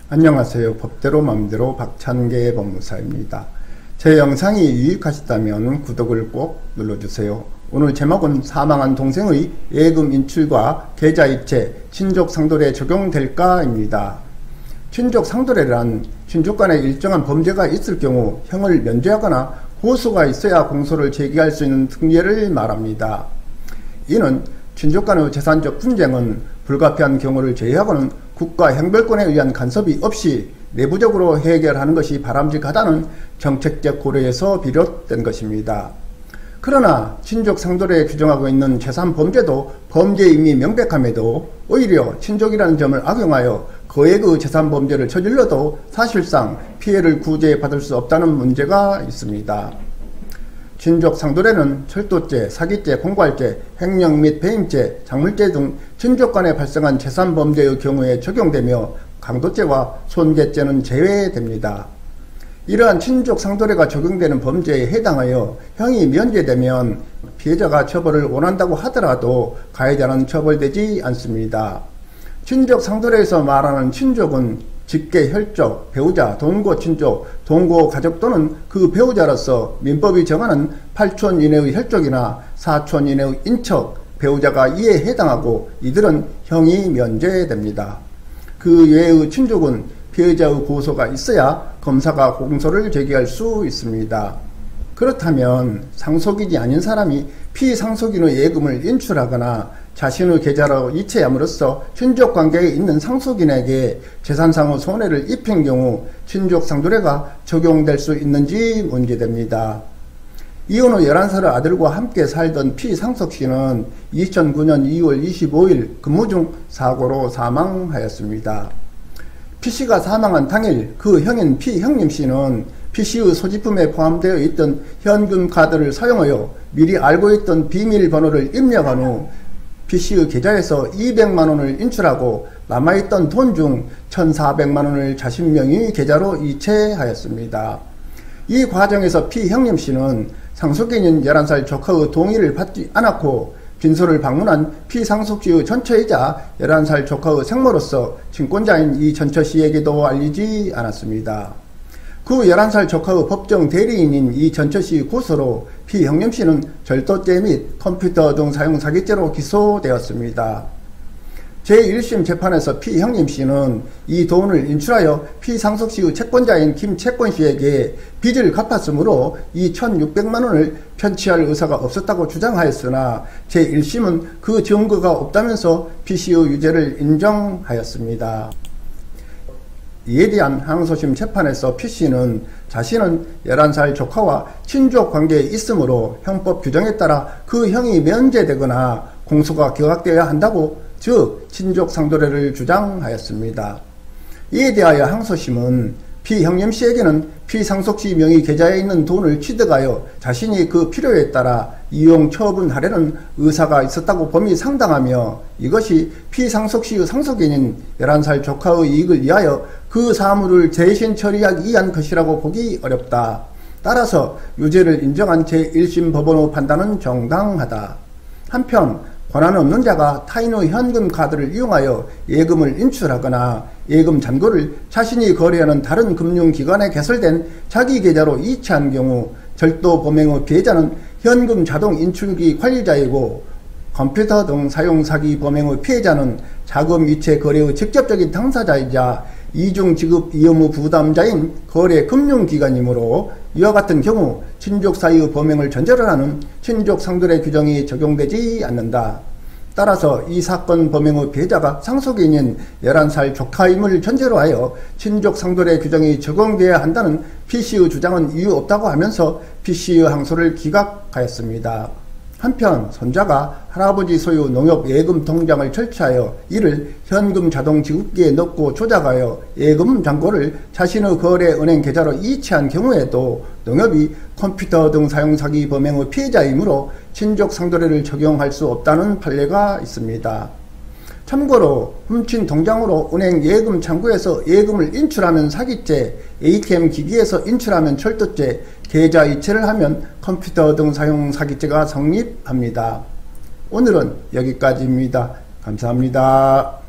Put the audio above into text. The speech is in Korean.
안녕하세요. 법대로 맘대로 박찬계 법무사입니다. 제 영상이 유익하셨다면 구독을 꼭 눌러주세요. 오늘 제목은 사망한 동생의 예금 인출과 계좌이체, 친족상도례에 적용될까입니다. 친족상도례란 친족 간에 일정한 범죄가 있을 경우 형을 면제하거나 고소가 있어야 공소를 제기할 수 있는 특례를 말합니다. 이는 친족 간의 재산적 분쟁은 불가피한 경우를 제외하고는 국가 형벌권에 의한 간섭이 없이 내부적으로 해결하는 것이 바람직하다는 정책적 고려에서 비롯된 것입니다. 그러나 친족 상도례에 규정하고 있는 재산 범죄도 범죄임이 명백함에도 오히려 친족이라는 점을 악용하여 거액의 재산 범죄를 저질러도 사실상 피해를 구제받을 수 없다는 문제가 있습니다. 친족 상도례는 철도죄, 사기죄, 공갈죄, 횡령 및 배임죄, 장물죄 등 친족 간에 발생한 재산 범죄의 경우에 적용되며 강도죄와 손괴죄는 제외됩니다. 이러한 친족 상도례가 적용되는 범죄에 해당하여 형이 면제되면 피해자가 처벌을 원한다고 하더라도 가해자는 처벌되지 않습니다. 친족 상도례에서 말하는 친족은 직계 혈족, 배우자, 동거 친족, 동거 가족 또는 그 배우자로서 민법이 정하는 8촌 이내의 혈족이나 4촌 이내의 인척, 배우자가 이에 해당하고 이들은 형이 면제됩니다. 그 외의 친족은 피해자의 고소가 있어야 검사가 공소를 제기할 수 있습니다. 그렇다면 상속인이 아닌 사람이 피상속인의 예금을 인출하거나 자신의 계좌로 이체함으로써 친족관계에 있는 상속인에게 재산상의 손해를 입힌 경우 친족상도례가 적용될 수 있는지 문제됩니다. 이혼 후 11살의 아들과 함께 살던 피상속씨는 2009년 2월 25일 근무 중 사고로 사망하였습니다. 피씨가 사망한 당일 그 형인 피형님씨는 피씨의 소지품에 포함되어 있던 현금 카드를 사용하여 미리 알고 있던 비밀번호를 입력한 후 피씨의 계좌에서 200만원을 인출하고 남아있던 돈 중 1,400만원을 자신 명의 계좌로 이체하였습니다. 이 과정에서 피형님씨는 상속인인 11살 조카의 동의를 받지 않았고 빈소를 방문한 피상속씨의 전처이자 11살 조카의 생모로서 친권자인 이 전처씨에게도 알리지 않았습니다. 그 11살 조카의 법정 대리인인 이 전처씨의 고소로 피형님씨는 절도죄 및 컴퓨터 등 사용 사기죄로 기소되었습니다. 제1심 재판에서 피형님씨는 이 돈을 인출하여 피상속씨의 채권자인 김채권씨에게 빚을 갚았으므로 이 1,600만원을 편취할 의사가 없었다고 주장하였으나 제1심은 그 증거가 없다면서 피씨의 유죄를 인정하였습니다. 이에 대한 항소심 재판에서 피씨는 자신은 11살 조카와 친족 관계에 있으므로 형법 규정에 따라 그 형이 면제되거나 공소가 기각되어야 한다고 즉 친족 상도례를 주장하였습니다. 이에 대하여 항소심은 피형님씨에게는 피상속씨 명의 계좌에 있는 돈을 취득하여 자신이 그 필요에 따라 이용 처분하려는 의사가 있었다고 봄이 상당하며 이것이 피상속씨의 상속인인 11살 조카의 이익을 위하여 그 사물을 대신 처리하기 위한 것이라고 보기 어렵다. 따라서 유죄를 인정한 제1심 법원의 판단은 정당하다. 한편 권한 없는 자가 타인의 현금 카드를 이용하여 예금을 인출하거나 예금 잔고를 자신이 거래하는 다른 금융기관에 개설된 자기 계좌로 이체한 경우 절도 범행의 피해자는 현금 자동 인출기 관리자이고 컴퓨터 등 사용 사기 범행의 피해자는 자금 이체 거래의 직접적인 당사자이자 이중 지급 위험 부담자인 거래 금융기관이므로 이와 같은 경우 친족 사이의 범행을 전제로 하는 친족 상도례 규정이 적용되지 않는다. 따라서 이 사건 범행의 피해자가 상속인인 11살 조카임을 전제로 하여 친족 상도례 규정이 적용되어야 한다는 피씨의 주장은 이유 없다고 하면서 피씨의 항소를 기각하였습니다. 한편 손자가 할아버지 소유 농협 예금 통장을 설치하여 이를 현금 자동 지급기에 넣고 조작하여 예금 잔고를 자신의 거래 은행 계좌로 이체한 경우에도 농협이 컴퓨터 등 사용 사기 범행의 피해자이므로 친족 상도례를 적용할 수 없다는 판례가 있습니다. 참고로 훔친 통장으로 은행 예금 창구에서 예금을 인출하면 사기죄, ATM 기기에서 인출하면 철도죄, 계좌 이체를 하면 컴퓨터 등 사용 사기죄가 성립합니다. 오늘은 여기까지입니다. 감사합니다.